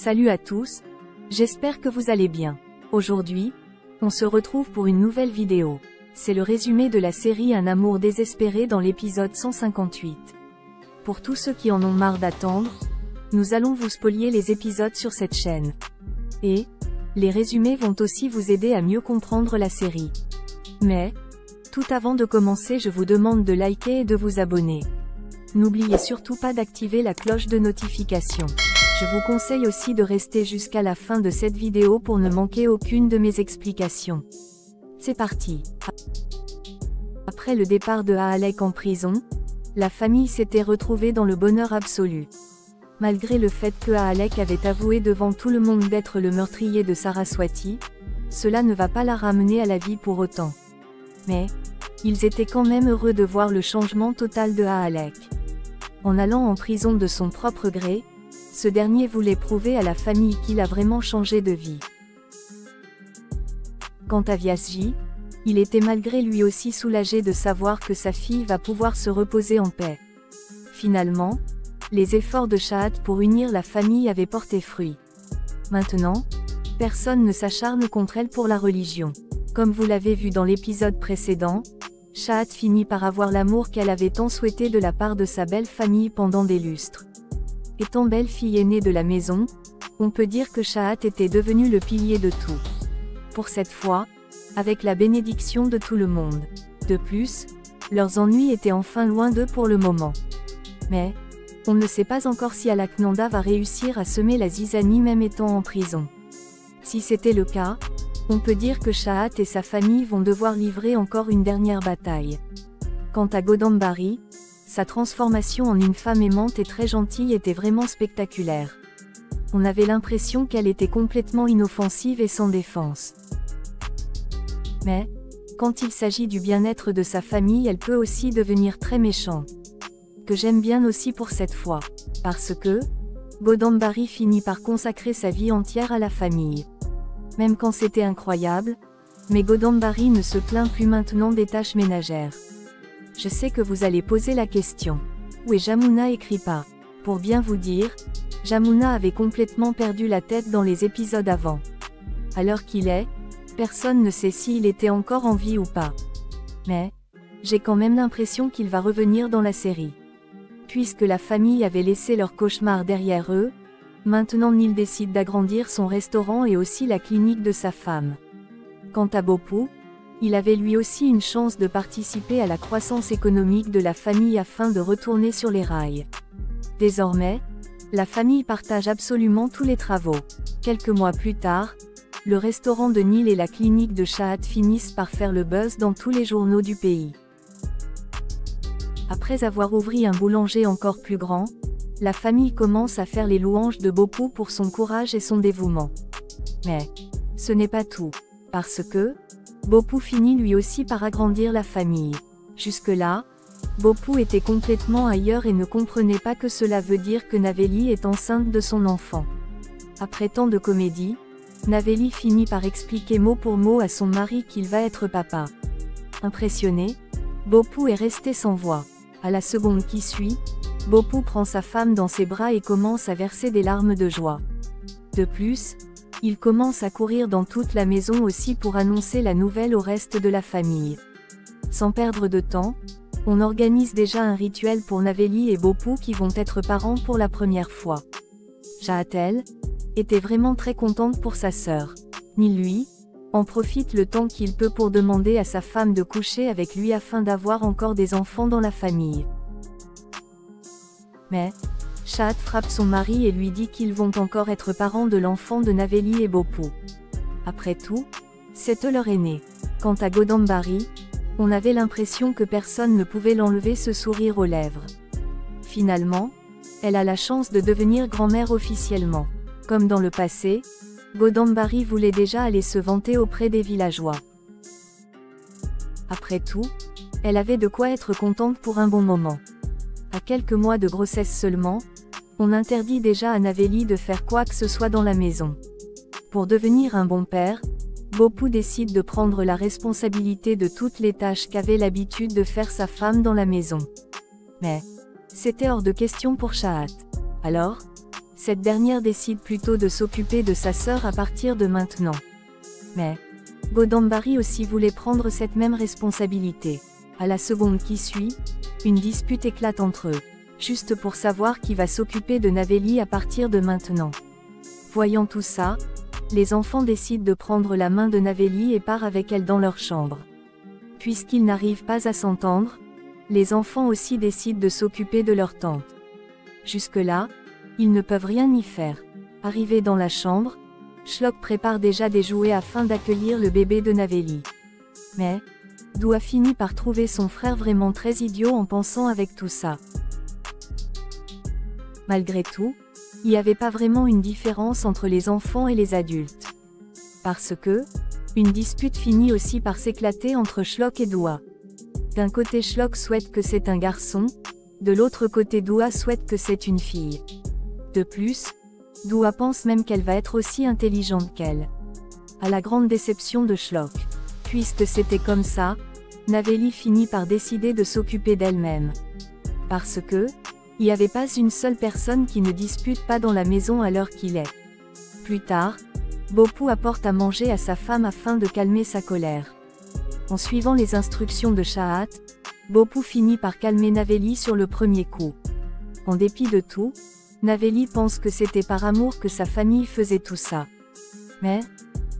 Salut à tous, j'espère que vous allez bien. Aujourd'hui, on se retrouve pour une nouvelle vidéo. C'est le résumé de la série Un amour désespéré dans l'épisode 158. Pour tous ceux qui en ont marre d'attendre, nous allons vous spolier les épisodes sur cette chaîne. Et, les résumés vont aussi vous aider à mieux comprendre la série. Mais, tout avant de commencer, je vous demande de liker et de vous abonner. N'oubliez surtout pas d'activer la cloche de notification. Je vous conseille aussi de rester jusqu'à la fin de cette vidéo pour ne manquer aucune de mes explications. C'est parti. Après le départ de Aalek en prison, la famille s'était retrouvée dans le bonheur absolu. Malgré le fait que Aalek avait avoué devant tout le monde d'être le meurtrier de Saraswati, cela ne va pas la ramener à la vie pour autant. Mais, ils étaient quand même heureux de voir le changement total de Aalek. En allant en prison de son propre gré, ce dernier voulait prouver à la famille qu'il a vraiment changé de vie. Quant à Vyasji, il était malgré lui aussi soulagé de savoir que sa fille va pouvoir se reposer en paix. Finalement, les efforts de Chahat pour unir la famille avaient porté fruit. Maintenant, personne ne s'acharne contre elle pour la religion. Comme vous l'avez vu dans l'épisode précédent, Chahat finit par avoir l'amour qu'elle avait tant souhaité de la part de sa belle famille pendant des lustres. Étant belle-fille aînée de la maison, on peut dire que Chahat était devenue le pilier de tout. Pour cette fois, avec la bénédiction de tout le monde. De plus, leurs ennuis étaient enfin loin d'eux pour le moment. Mais, on ne sait pas encore si Alaknanda va réussir à semer la zizanie même étant en prison. Si c'était le cas, on peut dire que Chahat et sa famille vont devoir livrer encore une dernière bataille. Quant à Godambari, sa transformation en une femme aimante et très gentille était vraiment spectaculaire. On avait l'impression qu'elle était complètement inoffensive et sans défense. Mais, quand il s'agit du bien-être de sa famille, elle peut aussi devenir très méchante. Que j'aime bien aussi pour cette fois. Parce que, Godambari finit par consacrer sa vie entière à la famille. Même quand c'était incroyable, mais Godambari ne se plaint plus maintenant des tâches ménagères. Je sais que vous allez poser la question. Où est Jamuna et Kripa? Pour bien vous dire, Jamuna avait complètement perdu la tête dans les épisodes avant. À l'heure qu'il est, personne ne sait s'il était encore en vie ou pas. Mais, j'ai quand même l'impression qu'il va revenir dans la série. Puisque la famille avait laissé leur cauchemar derrière eux, maintenant Neil décide d'agrandir son restaurant et aussi la clinique de sa femme. Quant à Bopu, il avait lui aussi une chance de participer à la croissance économique de la famille afin de retourner sur les rails. Désormais, la famille partage absolument tous les travaux. Quelques mois plus tard, le restaurant de Neil et la clinique de Chahat finissent par faire le buzz dans tous les journaux du pays. Après avoir ouvert un boulanger encore plus grand, la famille commence à faire les louanges de Bopu pour son courage et son dévouement. Mais, ce n'est pas tout. Parce que, Bopu finit lui aussi par agrandir la famille. Jusque-là, Bopu était complètement ailleurs et ne comprenait pas que cela veut dire que Naveli est enceinte de son enfant. Après tant de comédie, Naveli finit par expliquer mot pour mot à son mari qu'il va être papa. Impressionné, Bopu est resté sans voix. À la seconde qui suit, Bopu prend sa femme dans ses bras et commence à verser des larmes de joie. De plus, il commence à courir dans toute la maison aussi pour annoncer la nouvelle au reste de la famille. Sans perdre de temps, on organise déjà un rituel pour Naveli et Bopu qui vont être parents pour la première fois. Chahat était vraiment très contente pour sa sœur. Neil lui, en profite le temps qu'il peut pour demander à sa femme de coucher avec lui afin d'avoir encore des enfants dans la famille. Mais, Chahat frappe son mari et lui dit qu'ils vont encore être parents de l'enfant de Naveli et Bopu. Après tout, c'est eux leur aîné. Quant à Godambari, on avait l'impression que personne ne pouvait l'enlever ce sourire aux lèvres. Finalement, elle a la chance de devenir grand-mère officiellement. Comme dans le passé, Godambari voulait déjà aller se vanter auprès des villageois. Après tout, elle avait de quoi être contente pour un bon moment. À quelques mois de grossesse seulement, on interdit déjà à Naveli de faire quoi que ce soit dans la maison. Pour devenir un bon père, Bopu décide de prendre la responsabilité de toutes les tâches qu'avait l'habitude de faire sa femme dans la maison. Mais, c'était hors de question pour Chahat. Alors, Cette dernière décide plutôt de s'occuper de sa sœur à partir de maintenant. Mais Godambari aussi voulait prendre cette même responsabilité. À la seconde qui suit, une dispute éclate entre eux, juste pour savoir qui va s'occuper de Naveli à partir de maintenant. Voyant tout ça, les enfants décident de prendre la main de Naveli et partent avec elle dans leur chambre. Puisqu'ils n'arrivent pas à s'entendre, les enfants aussi décident de s'occuper de leur tante. Jusque-là, ils ne peuvent rien y faire. Arrivés dans la chambre, Shlok prépare déjà des jouets afin d'accueillir le bébé de Naveli. Mais Dua finit par trouver son frère vraiment très idiot en pensant avec tout ça. Malgré tout, il n'y avait pas vraiment une différence entre les enfants et les adultes. Parce que, une dispute finit aussi par s'éclater entre Shlok et Dua. D'un côté Shlok souhaite que c'est un garçon, de l'autre côté Dua souhaite que c'est une fille. De plus, Dua pense même qu'elle va être aussi intelligente qu'elle. À la grande déception de Shlok. Puisque c'était comme ça, Naveli finit par décider de s'occuper d'elle-même. Parce que, il n'y avait pas une seule personne qui ne dispute pas dans la maison à l'heure qu'il est. Plus tard, Bopou apporte à manger à sa femme afin de calmer sa colère. En suivant les instructions de Chahat, Bopou finit par calmer Naveli sur le premier coup. En dépit de tout, Naveli pense que c'était par amour que sa famille faisait tout ça. Mais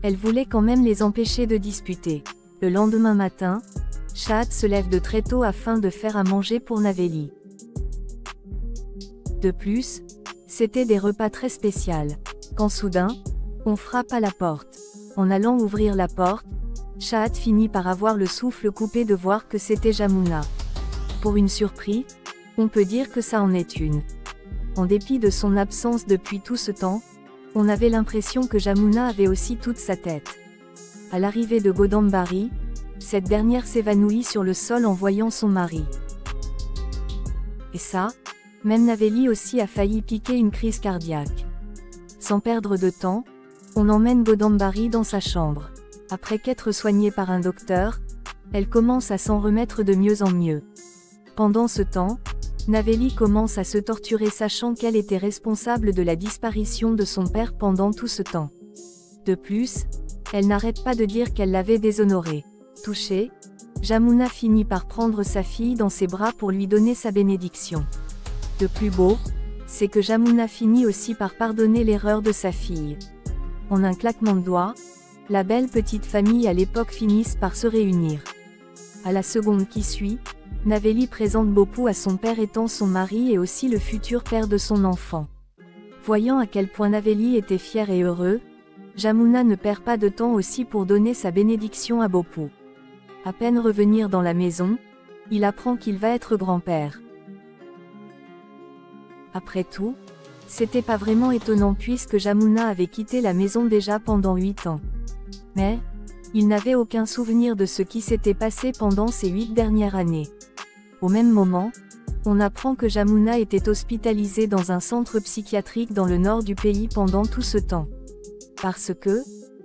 elle voulait quand même les empêcher de disputer. Le lendemain matin, Chahat se lève de très tôt afin de faire à manger pour Naveli. De plus, c'était des repas très spéciaux. Quand soudain, on frappe à la porte. En allant ouvrir la porte, Chahat finit par avoir le souffle coupé de voir que c'était Jamuna. Pour une surprise, on peut dire que ça en est une. En dépit de son absence depuis tout ce temps, on avait l'impression que Jamuna avait aussi toute sa tête. À l'arrivée de Godambari, cette dernière s'évanouit sur le sol en voyant son mari. Et ça, même Naveli aussi a failli piquer une crise cardiaque. Sans perdre de temps, on emmène Godambari dans sa chambre. Après qu'être soignée par un docteur, elle commence à s'en remettre de mieux en mieux. Pendant ce temps, Naveli commence à se torturer sachant qu'elle était responsable de la disparition de son père pendant tout ce temps. De plus, elle n'arrête pas de dire qu'elle l'avait déshonoré. Touchée, Jamuna finit par prendre sa fille dans ses bras pour lui donner sa bénédiction. Le plus beau, c'est que Jamuna finit aussi par pardonner l'erreur de sa fille. En un claquement de doigts, la belle petite famille à l'époque finissent par se réunir. À la seconde qui suit, Naveli présente Bopou à son père étant son mari et aussi le futur père de son enfant. Voyant à quel point Naveli était fier et heureux, Jamuna ne perd pas de temps aussi pour donner sa bénédiction à Bopou. À peine revenir dans la maison, il apprend qu'il va être grand-père. Après tout, c'était pas vraiment étonnant puisque Jamuna avait quitté la maison déjà pendant 8 ans. Mais, il n'avait aucun souvenir de ce qui s'était passé pendant ces 8 dernières années. Au même moment, on apprend que Jamuna était hospitalisée dans un centre psychiatrique dans le nord du pays pendant tout ce temps. Parce que,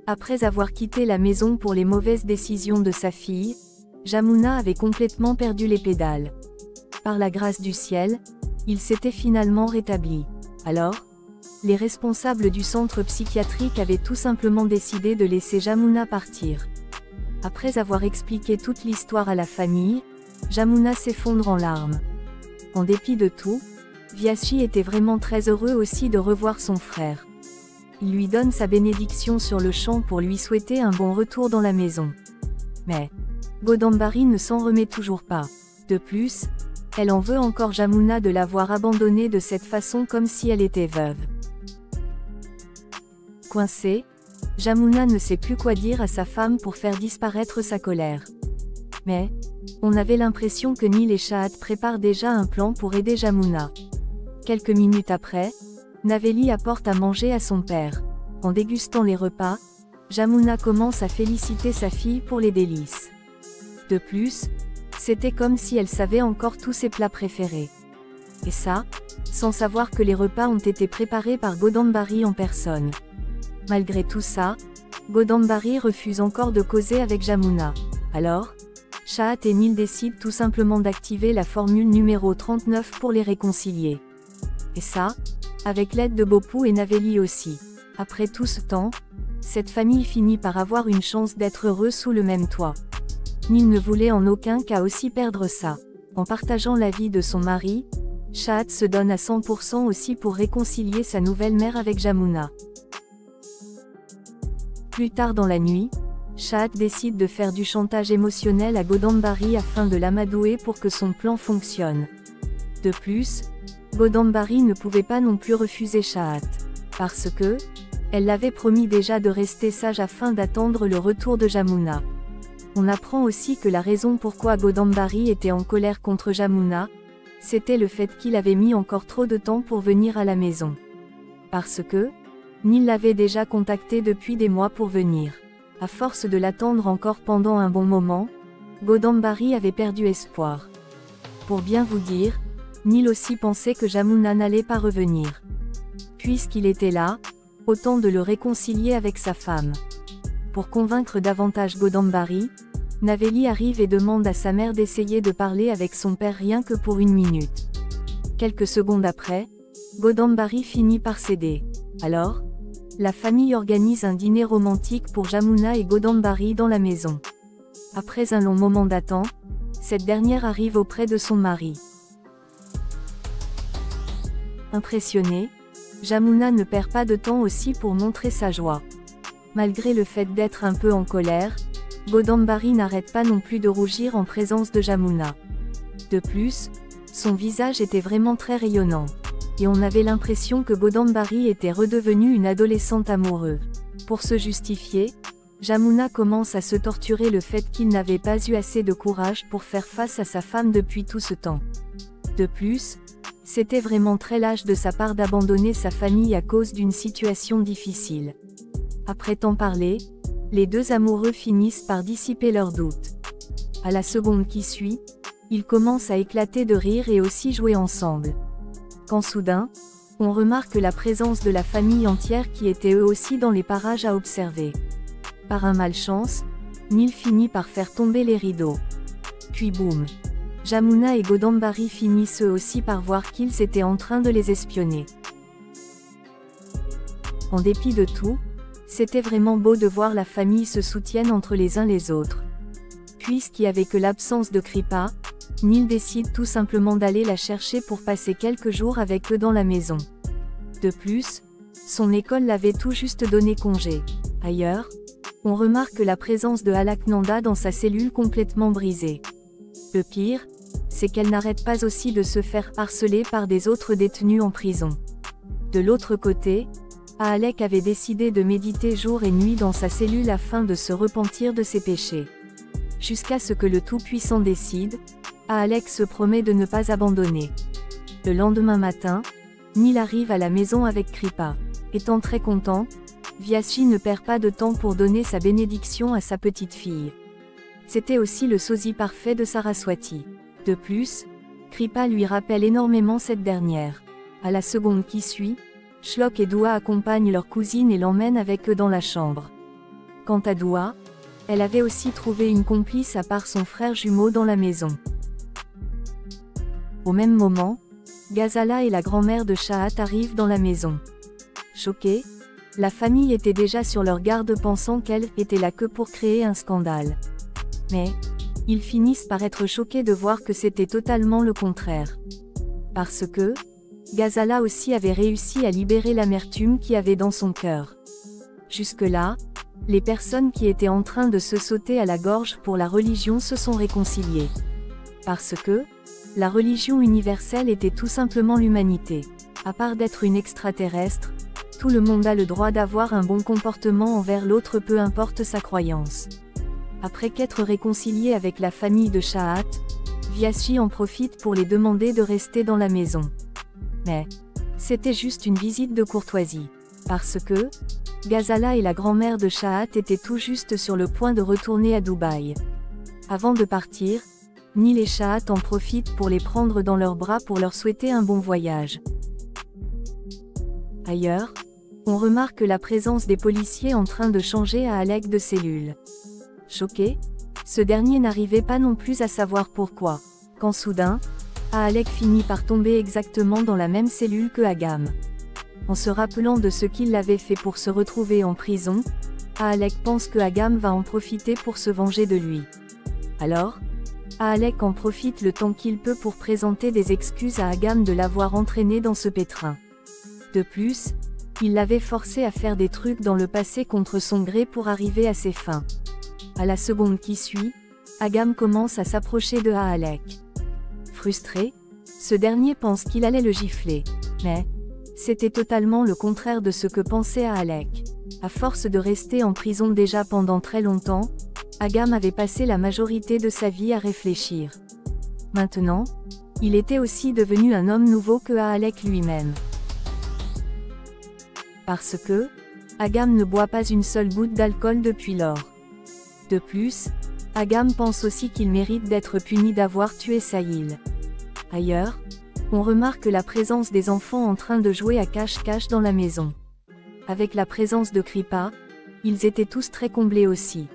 après avoir quitté la maison pour les mauvaises décisions de sa fille, Jamuna avait complètement perdu les pédales. Par la grâce du ciel, il s'était finalement rétabli. Alors, les responsables du centre psychiatrique avaient tout simplement décidé de laisser Jamuna partir. Après avoir expliqué toute l'histoire à la famille, Jamuna s'effondre en larmes. En dépit de tout, Vyachi était vraiment très heureux aussi de revoir son frère. Il lui donne sa bénédiction sur le champ pour lui souhaiter un bon retour dans la maison. Mais Godambari ne s'en remet toujours pas. De plus, elle en veut encore Jamuna de l'avoir abandonnée de cette façon comme si elle était veuve. Coincée, Jamuna ne sait plus quoi dire à sa femme pour faire disparaître sa colère. Mais on avait l'impression que Nil et Chahat préparent déjà un plan pour aider Jamuna. Quelques minutes après, Naveli apporte à manger à son père. En dégustant les repas, Jamuna commence à féliciter sa fille pour les délices. De plus, c'était comme si elle savait encore tous ses plats préférés. Et ça, sans savoir que les repas ont été préparés par Godambari en personne. Malgré tout ça, Godambari refuse encore de causer avec Jamuna. Alors, Chahat et Nil décident tout simplement d'activer la formule numéro 39 pour les réconcilier. Et ça, avec l'aide de Bopou et Navéli aussi. Après tout ce temps, cette famille finit par avoir une chance d'être heureux sous le même toit. Nil ne voulait en aucun cas aussi perdre ça. En partageant la vie de son mari, Shahat se donne à 100% aussi pour réconcilier sa nouvelle mère avec Jamuna. Plus tard dans la nuit, Shahat décide de faire du chantage émotionnel à Godambari afin de l'amadouer pour que son plan fonctionne. De plus, Godambari ne pouvait pas non plus refuser Shahat, parce que, elle l'avait promis déjà de rester sage afin d'attendre le retour de Jamuna. On apprend aussi que la raison pourquoi Godambari était en colère contre Jamuna, c'était le fait qu'il avait mis encore trop de temps pour venir à la maison. Parce que, Nil l'avait déjà contacté depuis des mois pour venir. À force de l'attendre encore pendant un bon moment, Godambari avait perdu espoir. Pour bien vous dire, Nil aussi pensait que Jamuna n'allait pas revenir. Puisqu'il était là, autant de le réconcilier avec sa femme. Pour convaincre davantage Godambari, Navéli arrive et demande à sa mère d'essayer de parler avec son père rien que pour 1 minute. Quelques secondes après, Godambari finit par céder. Alors, la famille organise un dîner romantique pour Jamuna et Godambari dans la maison. Après un long moment d'attente, cette dernière arrive auprès de son mari. Impressionnée, Jamuna ne perd pas de temps aussi pour montrer sa joie. Malgré le fait d'être un peu en colère, Godambari n'arrête pas non plus de rougir en présence de Jamuna. De plus, son visage était vraiment très rayonnant. Et on avait l'impression que Godambari était redevenue une adolescente amoureuse. Pour se justifier, Jamuna commence à se torturer le fait qu'il n'avait pas eu assez de courage pour faire face à sa femme depuis tout ce temps. De plus, c'était vraiment très lâche de sa part d'abandonner sa famille à cause d'une situation difficile. Après tant parler, les deux amoureux finissent par dissiper leurs doutes. À la seconde qui suit, ils commencent à éclater de rire et aussi jouer ensemble. Quand soudain, on remarque la présence de la famille entière qui était eux aussi dans les parages à observer. Par un malchance, Nil finit par faire tomber les rideaux. Puis boum! Jamuna et Godambari finissent eux aussi par voir qu'ils étaient en train de les espionner. En dépit de tout, c'était vraiment beau de voir la famille se soutienne entre les uns les autres. Puisqu'il n'y avait que l'absence de Kripa, Nil décide tout simplement d'aller la chercher pour passer quelques jours avec eux dans la maison. De plus, son école l'avait tout juste donné congé. Ailleurs, on remarque la présence de Alaknanda dans sa cellule complètement brisée. Le pire, c'est qu'elle n'arrête pas aussi de se faire harceler par des autres détenus en prison. De l'autre côté, Alek avait décidé de méditer jour et nuit dans sa cellule afin de se repentir de ses péchés. Jusqu'à ce que le Tout-Puissant décide, Alek se promet de ne pas abandonner. Le lendemain matin, Nil arrive à la maison avec Kripa. Étant très content, Vyaschi ne perd pas de temps pour donner sa bénédiction à sa petite fille. C'était aussi le sosie parfait de Saraswati. De plus, Kripa lui rappelle énormément cette dernière. À la seconde qui suit, Shlok et Dua accompagnent leur cousine et l'emmènent avec eux dans la chambre. Quant à Dua, elle avait aussi trouvé une complice à part son frère jumeau dans la maison. Au même moment, Ghazala et la grand-mère de Shahat arrivent dans la maison. Choquée, la famille était déjà sur leur garde pensant qu'elle était là que pour créer un scandale. Mais, ils finissent par être choqués de voir que c'était totalement le contraire. Parce que, Ghazala aussi avait réussi à libérer l'amertume qu'il y avait dans son cœur. Jusque-là, les personnes qui étaient en train de se sauter à la gorge pour la religion se sont réconciliées. Parce que, la religion universelle était tout simplement l'humanité. À part d'être une extraterrestre, tout le monde a le droit d'avoir un bon comportement envers l'autre peu importe sa croyance. Après qu'être réconcilié avec la famille de Shahat, Vyaschi en profite pour les demander de rester dans la maison. Mais, c'était juste une visite de courtoisie. Parce que, Ghazala et la grand-mère de Shahat étaient tout juste sur le point de retourner à Dubaï. Avant de partir, Nil et Shahat en profitent pour les prendre dans leurs bras pour leur souhaiter un bon voyage. Ailleurs, on remarque la présence des policiers en train de changer à Alek de cellule. Choqué, ce dernier n'arrivait pas non plus à savoir pourquoi, quand soudain, Alek finit par tomber exactement dans la même cellule que Agam. En se rappelant de ce qu'il avait fait pour se retrouver en prison, Ahalek pense que Agam va en profiter pour se venger de lui. Alors, Ahalek en profite le temps qu'il peut pour présenter des excuses à Agam de l'avoir entraîné dans ce pétrin. De plus, il l'avait forcé à faire des trucs dans le passé contre son gré pour arriver à ses fins. À la seconde qui suit, Agam commence à s'approcher de Ahalek. Frustré, ce dernier pense qu'il allait le gifler. Mais c'était totalement le contraire de ce que pensait Ahalek. À force de rester en prison déjà pendant très longtemps, Agam avait passé la majorité de sa vie à réfléchir. Maintenant, il était aussi devenu un homme nouveau que Ahalek lui-même. Parce que, Agam ne boit pas une seule goutte d'alcool depuis lors. De plus, Agam pense aussi qu'il mérite d'être puni d'avoir tué Sahil. Ailleurs, on remarque la présence des enfants en train de jouer à cache-cache dans la maison. Avec la présence de Kripa, ils étaient tous très comblés aussi.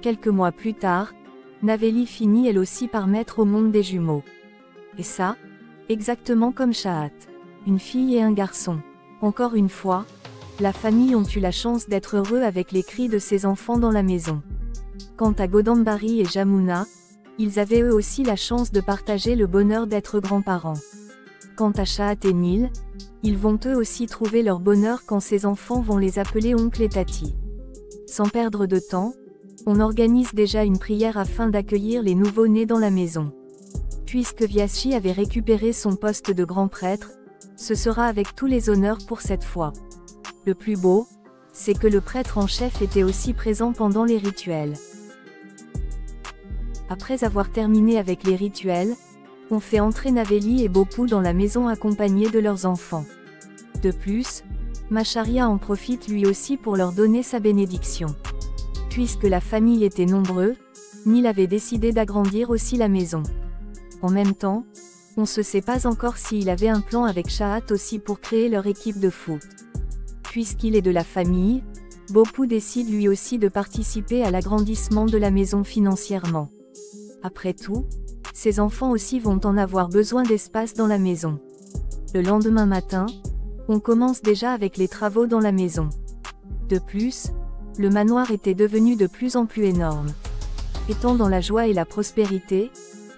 Quelques mois plus tard, Naveli finit elle aussi par mettre au monde des jumeaux. Et ça, exactement comme Shahat. Une fille et un garçon. Encore une fois, la famille ont eu la chance d'être heureux avec les cris de ses enfants dans la maison. Quant à Godambari et Jamuna, ils avaient eux aussi la chance de partager le bonheur d'être grands-parents. Quant à Shahat et Nil, ils vont eux aussi trouver leur bonheur quand ces enfants vont les appeler oncle et tati. Sans perdre de temps, on organise déjà une prière afin d'accueillir les nouveau-nés dans la maison. Puisque Vyaschi avait récupéré son poste de grand prêtre, ce sera avec tous les honneurs pour cette fois. Le plus beau, c'est que le prêtre en chef était aussi présent pendant les rituels. Après avoir terminé avec les rituels, on fait entrer Naveli et Bopu dans la maison accompagnés de leurs enfants. De plus, Macharia en profite lui aussi pour leur donner sa bénédiction. Puisque la famille était nombreuse, Nil avait décidé d'agrandir aussi la maison. En même temps, on ne sait pas encore s'il avait un plan avec Shahat aussi pour créer leur équipe de foot. Puisqu'il est de la famille, Bopu décide lui aussi de participer à l'agrandissement de la maison financièrement. Après tout, ses enfants aussi vont en avoir besoin d'espace dans la maison. Le lendemain matin, on commence déjà avec les travaux dans la maison. De plus, le manoir était devenu de plus en plus énorme. Étant dans la joie et la prospérité,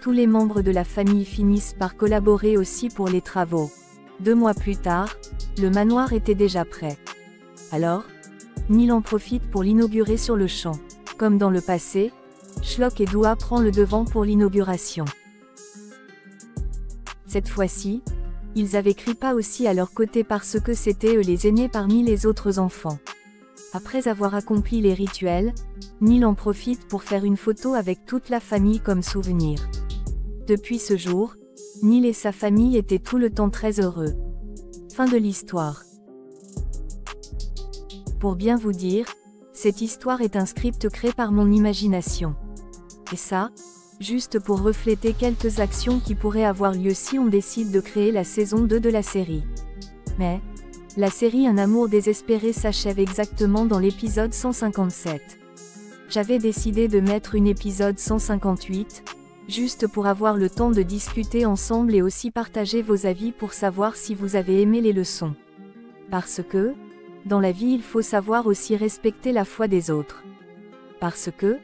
tous les membres de la famille finissent par collaborer aussi pour les travaux. 2 mois plus tard, le manoir était déjà prêt. Alors, Nil en profite pour l'inaugurer sur le champ. Comme dans le passé, Shlok et Dua prend le devant pour l'inauguration. Cette fois-ci, ils avaient Kripa aussi à leur côté parce que c'était eux les aînés parmi les autres enfants. Après avoir accompli les rituels, Nil en profite pour faire une photo avec toute la famille comme souvenir. Depuis ce jour, Nil et sa famille étaient tout le temps très heureux. Fin de l'histoire. Pour bien vous dire, cette histoire est un script créé par mon imagination. Et ça, juste pour refléter quelques actions qui pourraient avoir lieu si on décide de créer la saison 2 de la série. Mais, la série Un amour désespéré s'achève exactement dans l'épisode 157. J'avais décidé de mettre une épisode 158, juste pour avoir le temps de discuter ensemble et aussi partager vos avis pour savoir si vous avez aimé les leçons. Parce que, dans la vie il faut savoir aussi respecter la foi des autres. Parce que,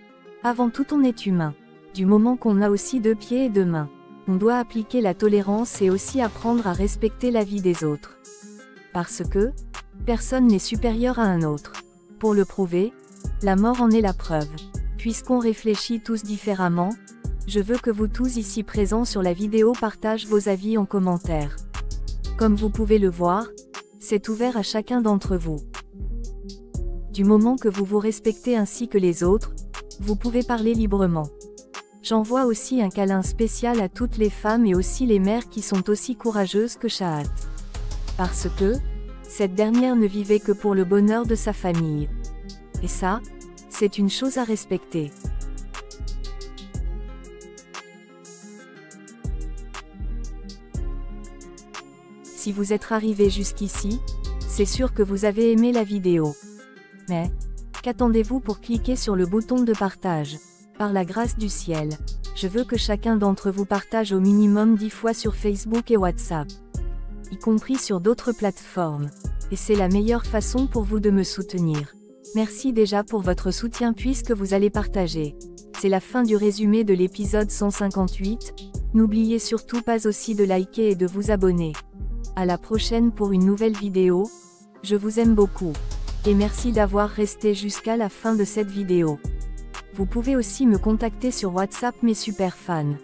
avant tout on est humain. Du moment qu'on a aussi 2 pieds et 2 mains. On doit appliquer la tolérance et aussi apprendre à respecter la vie des autres. Parce que, personne n'est supérieur à un autre. Pour le prouver, la mort en est la preuve. Puisqu'on réfléchit tous différemment, je veux que vous tous ici présents sur la vidéo partagent vos avis en commentaire. Comme vous pouvez le voir, c'est ouvert à chacun d'entre vous. Du moment que vous vous respectez ainsi que les autres, vous pouvez parler librement. J'envoie aussi un câlin spécial à toutes les femmes et aussi les mères qui sont aussi courageuses que Shahat. Parce que, cette dernière ne vivait que pour le bonheur de sa famille. Et ça, c'est une chose à respecter. Si vous êtes arrivé jusqu'ici, c'est sûr que vous avez aimé la vidéo. Mais, qu'attendez-vous pour cliquer sur le bouton de partage? Par la grâce du ciel, je veux que chacun d'entre vous partage au minimum 10 fois sur Facebook et WhatsApp. Y compris sur d'autres plateformes. Et c'est la meilleure façon pour vous de me soutenir. Merci déjà pour votre soutien puisque vous allez partager. C'est la fin du résumé de l'épisode 158. N'oubliez surtout pas aussi de liker et de vous abonner. À la prochaine pour une nouvelle vidéo. Je vous aime beaucoup. Et merci d'avoir resté jusqu'à la fin de cette vidéo. Vous pouvez aussi me contacter sur WhatsApp mes super fans.